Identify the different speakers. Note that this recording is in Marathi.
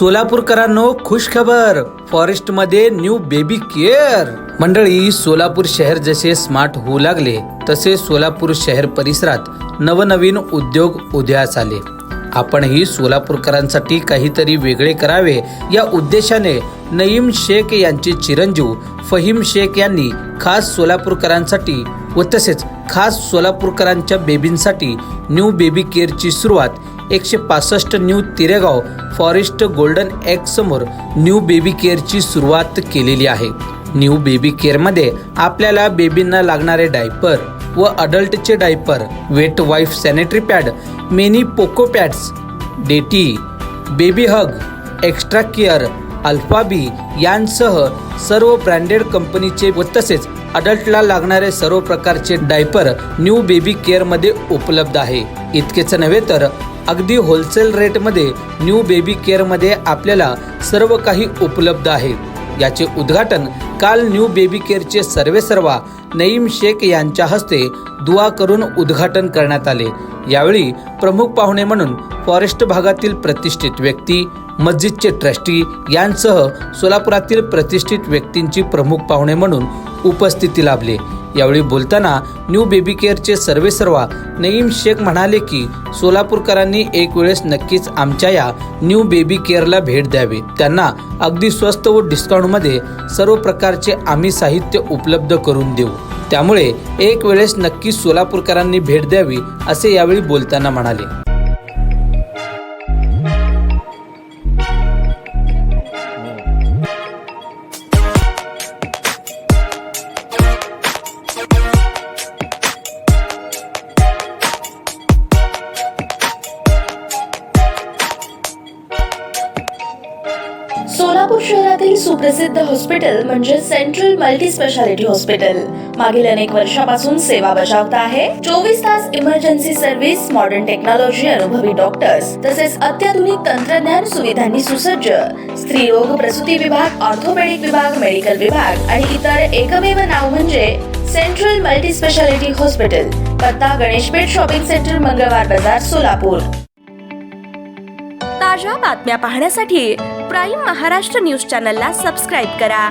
Speaker 1: सोलापूरकरांनो खुशखबर, फॉरेस्टमध्ये न्यू बेबी केअर। मंडळी, सोलापूर शहर जसे स्मार्ट होऊ लागले तसे सोलापूर शहर परिसरात नवनवीन उद्योग उदयास आले। आपणही सोलापूरकरांसाठी काहीतरी वेगळे करावे या उद्देशाने नईम शेख यांचे चिरंजीव फहीम शेख यांनी खास सोलापूरकरांसाठी व तसेच खास सोलापूरकरांच्या बेबींसाठी न्यू बेबी केअरची सुरुवात 165 न्यू तिरेगाव फॉरेस्ट गोल्डन एग समोर न्यू बेबी केअरची सुरुवात केलेली आहे। न्यू बेबी केअरमध्ये आपल्याला बेबींना लागणारे डायपर व अडल्टचे diaper, wet wipe sanitary pad, MamyPoko pads, डेटी, बेबी हग, एक्स्ट्रा केअर, अल्फाबी यांसह सर्व ब्रँडेड कंपनीचे व तसेच अडल्टला लागणारे सर्व प्रकारचे डायपर न्यू बेबी केअरमध्ये उपलब्ध आहे। इतकेच नव्हे तर अगदी होलसेल रेटमध्ये न्यू बेबी केअरमध्ये आपल्याला सर्व काही उपलब्ध आहे। याचे उद्घाटन काल न्यू बेबी केअरचे सर्वेसर्वा नईम शेख यांच्या हस्ते दुआ करून उद्घाटन करण्यात आले। यावेळी प्रमुख पाहुणे म्हणून फॉरेस्ट भागातील प्रतिष्ठित व्यक्ती, मस्जिदचे ट्रस्टी यांसह सोलापुरातील प्रतिष्ठित व्यक्तींची प्रमुख पाहुणे म्हणून उपस्थिती लाभली। यावेळी बोलताना न्यू बेबी केअरचे सर्वेसर्वा नईम शेख म्हणाले की सोलापूरकरांनी एक वेळेस नक्कीच आमच्या या न्यू बेबी केअरला भेट द्यावी। त्यांना अगदी स्वस्त व डिस्काउंटमध्ये सर्व प्रकारचे आम्ही साहित्य उपलब्ध करून देऊ, त्यामुळे एक वेळेस नक्की सोलापूरकरांनी भेट द्यावी असे यावेळी बोलताना म्हणाले।
Speaker 2: सोलापूर शहरातील सुप्रसिद्ध हॉस्पिटल म्हणजे सेंट्रल मल्टी स्पेशालिटी हॉस्पिटल मागील अनेक वर्षापासून सेवा बजावत आहे। 24 तास इमर्जन्सी सर्व्हिस, मॉडर्न टेक्नॉलॉजी, अनुभवी डॉक्टर्स तसेच अत्याधुनिक तंत्रज्ञान सुविधांनी सुसज्ज स्त्रीरोग प्रसूती विभाग, ऑर्थोपेडिक विभाग, मेडिकल विभाग आणि इतर एकमेव नाव म्हणजे सेंट्रल मल्टी स्पेशालिटी हॉस्पिटल। पत्ता गणेशपेठ शॉपिंग सेंटर, मंगळवार बाजार, सोलापूर।
Speaker 3: ताज्या बातम्या पाहण्यासाठी प्राईम महाराष्ट्र न्यूज चॅनलला सबस्क्राईब करा।